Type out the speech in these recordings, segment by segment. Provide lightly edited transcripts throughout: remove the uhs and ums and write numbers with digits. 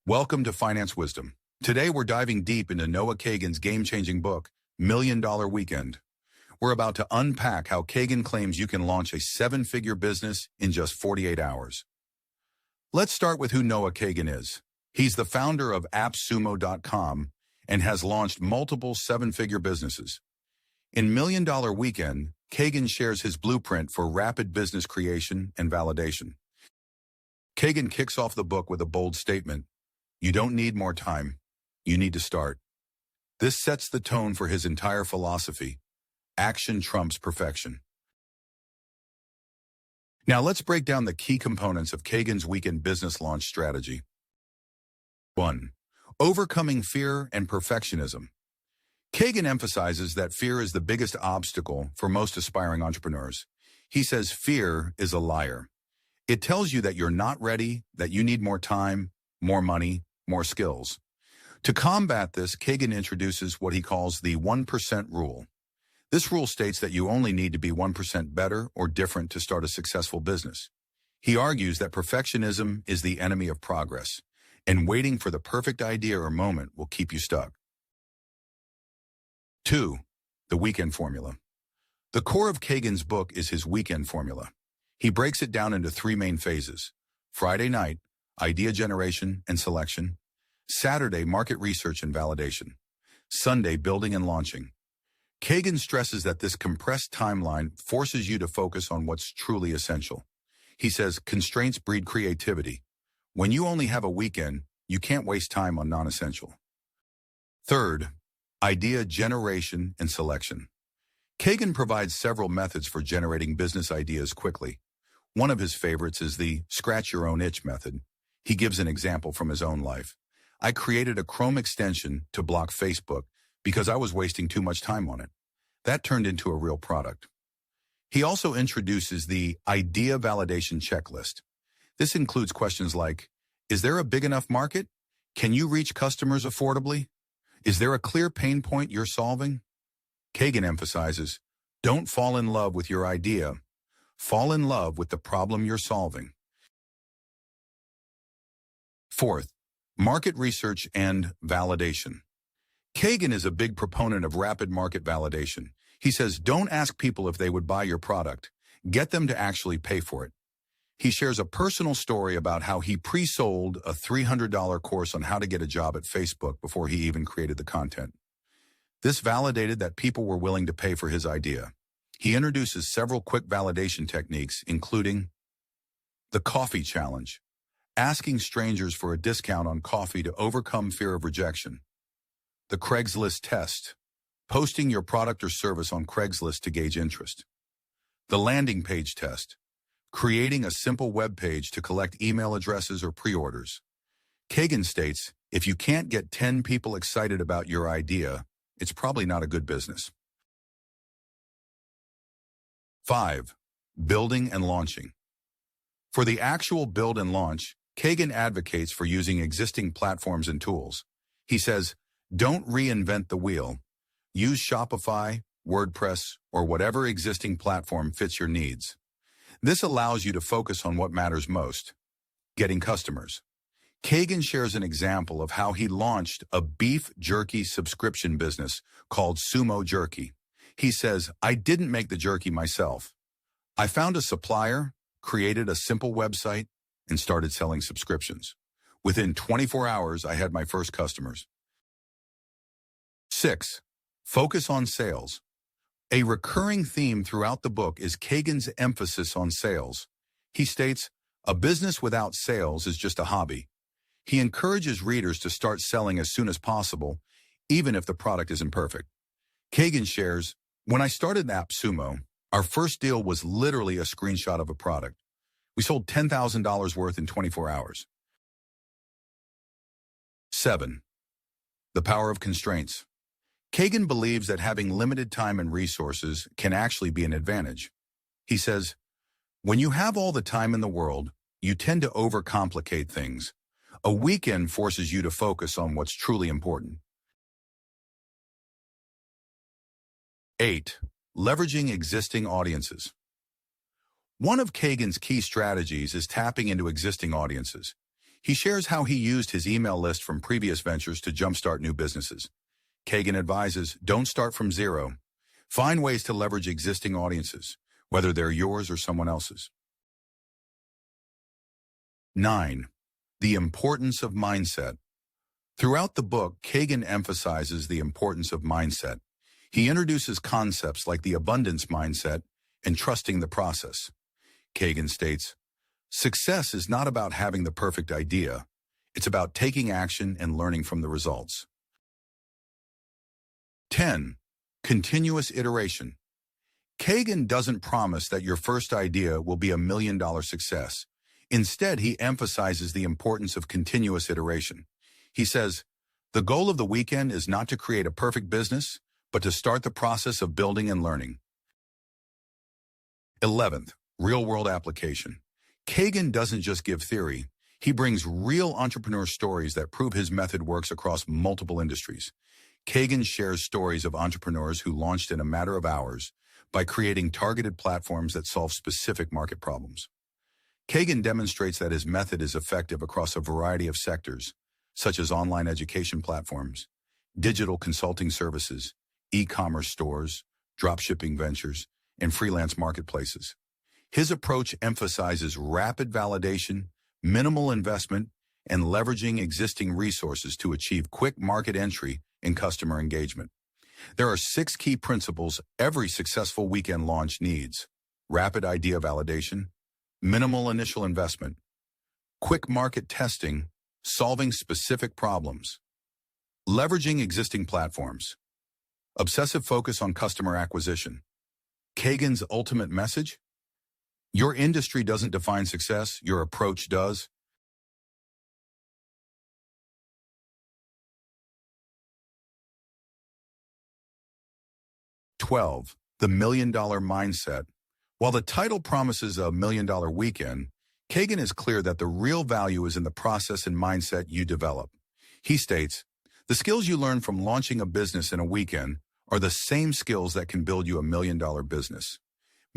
Welcome to Finance Wisdom. Today we're diving deep into Noah Kagan's game-changing book, $1 Million Weekend. We're about to unpack how Kagan claims you can launch a seven-figure business in just 48 hours. Let's start with who Noah Kagan is. He's the founder of actionable.com and has launched multiple seven-figure businesses. In $1 Million Weekend, Kagan shares his blueprint for rapid business creation and validation. Kagan kicks off the book with a bold statement: you don't need more time, you need to start. This sets the tone for his entire philosophy. Action trumps perfection. Now let's break down the key components of Kagan's weekend business launch strategy. 1. Overcoming fear and perfectionism. Kagan emphasizes that fear is the biggest obstacle for most aspiring entrepreneurs. He says fear is a liar. It tells you that you're not ready, that you need more time, more money, more skills. To combat this, Kagan introduces what he calls the 1% rule. This rule states that you only need to be 1% better or different to start a successful business. He argues that perfectionism is the enemy of progress, and waiting for the perfect idea or moment will keep you stuck. 2. The weekend formula. The core of Kagan's book is his weekend formula. He breaks it down into three main phases: Friday night, idea generation and selection; Saturday, market research and validation; Sunday, building and launching. Kagan stresses that this compressed timeline forces you to focus on what's truly essential. He says constraints breed creativity. When you only have a weekend, you can't waste time on non-essential. 3rd, idea generation and selection. Kagan provides several methods for generating business ideas quickly. One of his favorites is the scratch your own itch method. He gives an example from his own life. I created a Chrome extension to block Facebook because I was wasting too much time on it. That turned into a real product. He also introduces the idea validation checklist. This includes questions like, is there a big enough market? Can you reach customers affordably? Is there a clear pain point you're solving? Kagan emphasizes, don't fall in love with your idea. Fall in love with the problem you're solving. 4th, market research and validation. Kagan is a big proponent of rapid market validation. He says, don't ask people if they would buy your product. Get them to actually pay for it. He shares a personal story about how he pre-sold a $300 course on how to get a job at Facebook before he even created the content. This validated that people were willing to pay for his idea. He introduces several quick validation techniques, including the coffee challenge, asking strangers for a discount on coffee to overcome fear of rejection; the Craigslist test, posting your product or service on Craigslist to gauge interest; the landing page test, creating a simple web page to collect email addresses or pre-orders. Kagan states, if you can't get 10 people excited about your idea, it's probably not a good business. 5. Building and launching. For the actual build and launch, Kagan advocates for using existing platforms and tools. He says, don't reinvent the wheel. Use Shopify, WordPress, or whatever existing platform fits your needs. This allows you to focus on what matters most: getting customers. Kagan shares an example of how he launched a beef jerky subscription business called Sumo Jerky. He says, I didn't make the jerky myself. I found a supplier, created a simple website, and started selling subscriptions. Within 24 hours, I had my first customers. 6. Focus on sales. A recurring theme throughout the book is Kagan's emphasis on sales. He states, a business without sales is just a hobby. He encourages readers to start selling as soon as possible, even if the product isn't perfect. Kagan shares, when I started AppSumo, our first deal was literally a screenshot of a product. We sold $10,000 worth in 24 hours. 7. The power of constraints. Kagan believes that having limited time and resources can actually be an advantage. He says, when you have all the time in the world, you tend to overcomplicate things. A weekend forces you to focus on what's truly important. 8. Leveraging existing audiences. One of Kagan's key strategies is tapping into existing audiences. He shares how he used his email list from previous ventures to jumpstart new businesses. Kagan advises, don't start from zero. Find ways to leverage existing audiences, whether they're yours or someone else's. 9. The importance of mindset. Throughout the book, Kagan emphasizes the importance of mindset. He introduces concepts like the abundance mindset and trusting the process. Kagan states, success is not about having the perfect idea. It's about taking action and learning from the results. 10. Continuous iteration. Kagan doesn't promise that your first idea will be $1 million success. Instead, he emphasizes the importance of continuous iteration. He says, the goal of the weekend is not to create a perfect business, but to start the process of building and learning. 11th, real-world application. Kagan doesn't just give theory. He brings real entrepreneur stories that prove his method works across multiple industries. Kagan shares stories of entrepreneurs who launched in a matter of hours by creating targeted platforms that solve specific market problems. Kagan demonstrates that his method is effective across a variety of sectors, such as online education platforms, digital consulting services, e-commerce stores, dropshipping ventures, and freelance marketplaces. His approach emphasizes rapid validation, minimal investment, and leveraging existing resources to achieve quick market entry and customer engagement. There are 6 key principles every successful weekend launch needs: rapid idea validation, minimal initial investment, quick market testing, solving specific problems, leveraging existing platforms, obsessive focus on customer acquisition. Kagan's ultimate message? Your industry doesn't define success, your approach does. 12. The $1 Million Mindset. While the title promises a $1 million weekend, Kagan is clear that the real value is in the process and mindset you develop. He states, the skills you learn from launching a business in a weekend are the same skills that can build you a $1 million business.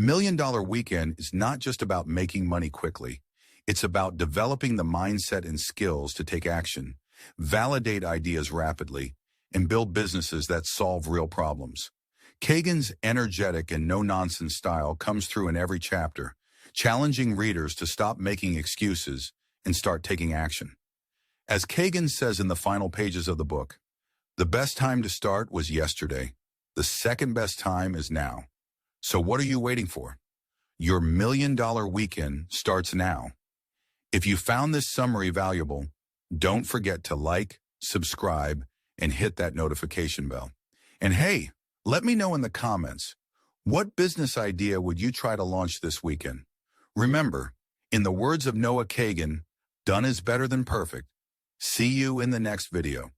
$1 Million Weekend is not just about making money quickly. It's about developing the mindset and skills to take action, validate ideas rapidly, and build businesses that solve real problems. Kagan's energetic and no-nonsense style comes through in every chapter, challenging readers to stop making excuses and start taking action. As Kagan says in the final pages of the book, the best time to start was yesterday. The second best time is now. So what are you waiting for? Your $1 Million Weekend starts now. If you found this summary valuable, don't forget to like, subscribe, and hit that notification bell. And hey, let me know in the comments, what business idea would you try to launch this weekend? Remember, in the words of Noah Kagan, done is better than perfect. See you in the next video.